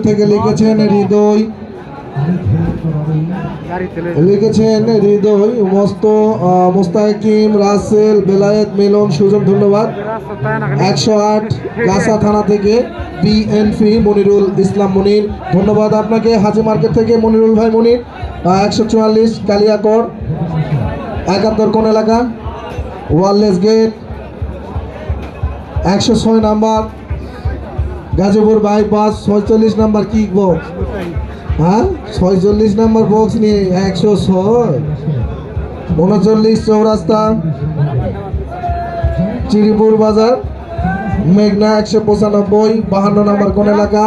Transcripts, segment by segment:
থেকে লিখেছেন হৃদয়, লিখেছেন হৃদয়, মোস্তাকিম, রাসেল, বেলায়েত, মিলন, সুজন, ধন্যবাদ। 108 গাছা থানা থেকে বিএনপি মনিরুল ইসলাম মনির, ধন্যবাদ আপনাকে। হাজি মার্কেট থেকে মনিরুল ভাই মনির। 144 কালিয়াকর 71 কোন এলাকা, wireless gate. 106 number Gazipur bypass, 46 number kick box. হ্যাঁ 46 নাম্বার বক্স নিয়ে 106। 39 চৌরাস্তা চিরিপুর বাজার মেঘনা 195 52 নাম্বার কোন এলাকা,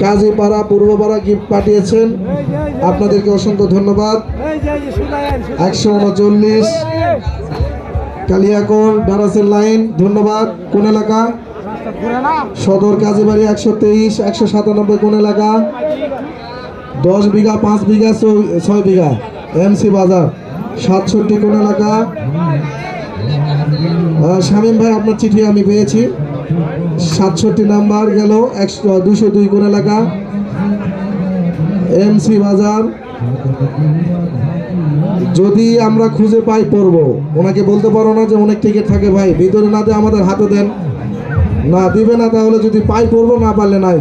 কাজীপাড়া পূর্বপাড়া গিফট পাঠিয়েছেন, আপনাদেরকে অসংখ্য ধন্যবাদ। 139 কালিয়াকোর ডারাসের লাইন, ধন্যবাদ। কোন এলাকা, সদর কাজীবাড়ি 123 197 কোন এলাকা, 10 বিঘা 5 বিঘা 6 বিঘা এমসি বাজার 67 কোন এলাকা। শামীম ভাই আপনার চিঠি আমি পেয়েছি, 67 নাম্বার গেল 202 কোন এলাকা, এমসি বাজার। যদি আমরা খুঁজে পাই পড়ব, ওনাকে বলতে পারো না যে অনেক টিকিট থাকে ভাই, ভিতরে না দিয়ে আমাদের হাতে দেন, না দিবে না তাহলে যদি পাই পড়বো, না পারলে নাই।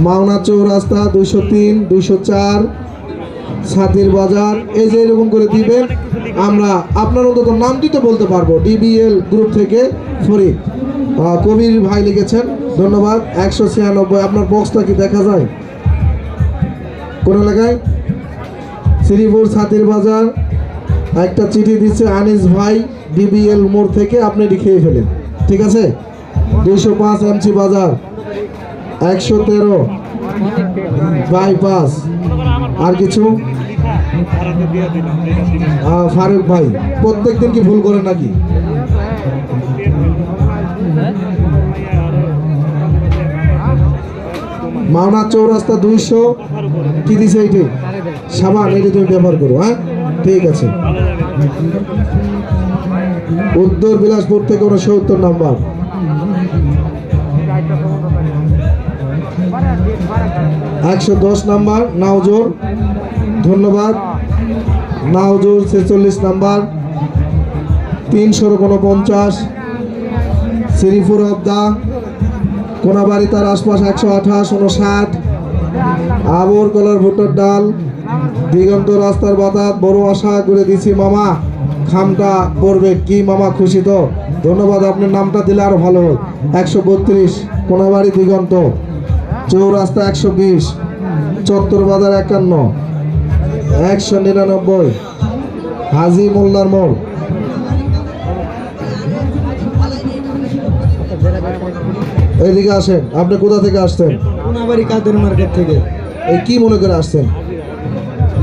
মাওনা চৌরাস্তা 203 204 ছাতির বাজার, এই যে এরকম করে দিবেন, আমরা আপনার অন্তত নাম দিতে বলতে পারবো। ডিবিএল গ্রুপ থেকে ফরিদ কবির ভাই লিখেছেন, ধন্যবাদ। 196 আপনার বক্সটা কি দেখা যায় কোন এলাকায়, শ্রীপুর ছাতির বাজার। একটা চিঠি দিচ্ছে আনিস ভাই ডিবিএল মোড় থেকে, আপনি লিখিয়ে ফেলেন, ঠিক আছে। 205 এমসি বাজার 113 বাইপাস। আর কিছু ফারুক ভাই প্রত্যেকদিন কি ভুল করে নাকি? মাওনা চৌরাস্তা 200 কি দিছে এইটি সাবান, এটি তুমি ব্যবহার করো, হ্যাঁ ঠিক আছে। উত্তর বিলাসপুর থেকে 69 নাম্বার, 110 নাম্বার নাওজোর, ধন্যবাদ। নাওজোর 46 নাম্বার 349 শ্রীপুর অবদা কোনাবাড়ি তার আশপাশ 128 59 আবর কলার ভুট্টার ডাল দিগন্ত রাস্তার বাতাত বড় আশা করে দিছি মামা, খামটা পড়বে কি মামা, খুশি তো? ধন্যবাদ, আপনার নামটা দিলে আরো ভালো হয়। 132 কোনাবাড়ি দিগন্ত চৌরাস্তা 120 চত্বর বাজার 51 199 হাজি মোল্লার মোড়। এইদিকে আসেন, আপনি কোথা থেকে আসছেন? কোনাবাড়ি কাদের মার্কেট থেকে। এই কি মনে করে আসছেন?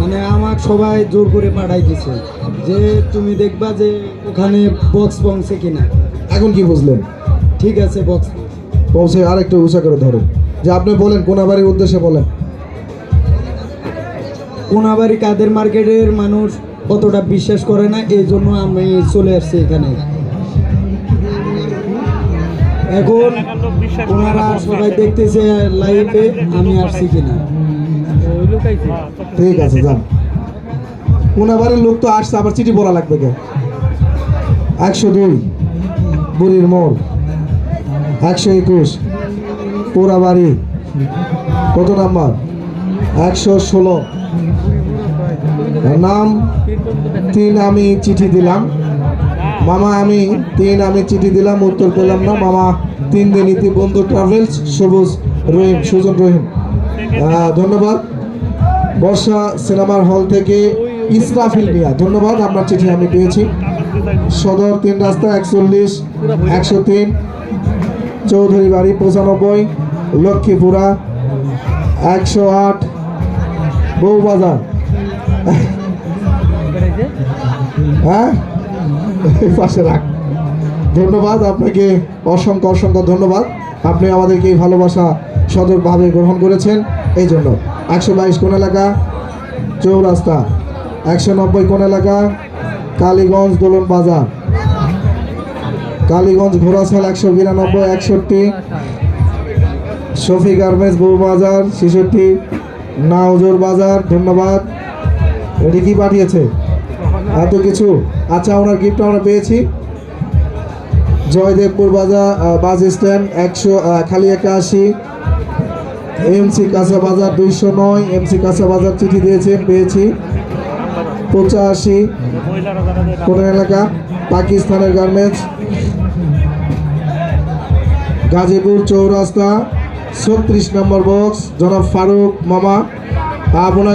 মানে আমার সবাই জোর করে পাঠাই দিছে যে তুমি দেখবা যে ওখানে বক্স পৌঁছে কিনা। এখন কি বুঝলেন? ঠিক আছে বক্স পৌঁছে, আর একটু উঁচা করে ধরেন, যে আপনি বলেন কোনাবাড়ির উদ্দেশ্যে বলেন। কোনাবাড়ি কাদের মার্কেটের মানুষ অতটা বিশ্বাস করে না, এই জন্য আমি চলে আসছি এখানে। এখন ওনারা সবাই দেখতেছে লাইভে আমি আসছি কিনা। ঠিক আছে যান। কোনাবাড়ির লোক তো আসছে, আবার চিঠি বলা লাগবে কে? 102 বুড়ির মোড় 121 পোড়াবাড়ি কত নাম্বার, 116 নাম 3 আমি চিঠি দিলাম মামা, আমি 3 আমি চিঠি দিলাম, উত্তর পেলাম না মামা। 3 দিন ইতি বন্ধু ট্রাভেলস সবুজ রহিম সুজন রহিম, ধন্যবাদ। বর্ষা সিনেমার হল থেকে ইসরাফিল মিয়া, ধন্যবাদ, আপনার চিঠি আমি পেয়েছি। সদর 3 রাস্তা 41 103 চৌধুরী বাড়ি 95 লক্ষ্মীপুরা 108 বউবাজার, হ্যাঁ পাশে রাখ। ধন্যবাদ আপনাকে, অসংখ্য অসংখ্য ধন্যবাদ। আপনি আমাদেরকে এই ভালোবাসা সদরভাবে গ্রহণ করেছেন, এই জন্য। 122 কোন এলাকা, চৌরাস্তা 190 কোন এলাকা, কালীগঞ্জ দোলন বাজার, কালীগঞ্জ ঘোড়াশাল 192 61 শফি গার্মেন্টস বউবাজার 66 নাওজোর বাজার, ধন্যবাদ। এটি কি পাঠিয়েছে? এত কিছু। আচ্ছা, ওনার গিফট আমরা পেয়েছি। জয়দেবপুর বাজার বাস স্ট্যান্ড 100 খালি 81, এমসি কাঁচা বাজার 209, এমসি কাঁচা বাজার চিঠি দিয়েছেন, পেয়েছি। 85 কোন এলাকা? পাকিস্তানের গার্মেন্টস, গাজীপুর চৌরাস্তা 36 নম্বর বক্স, জনাব ফারুক মামা। আপনার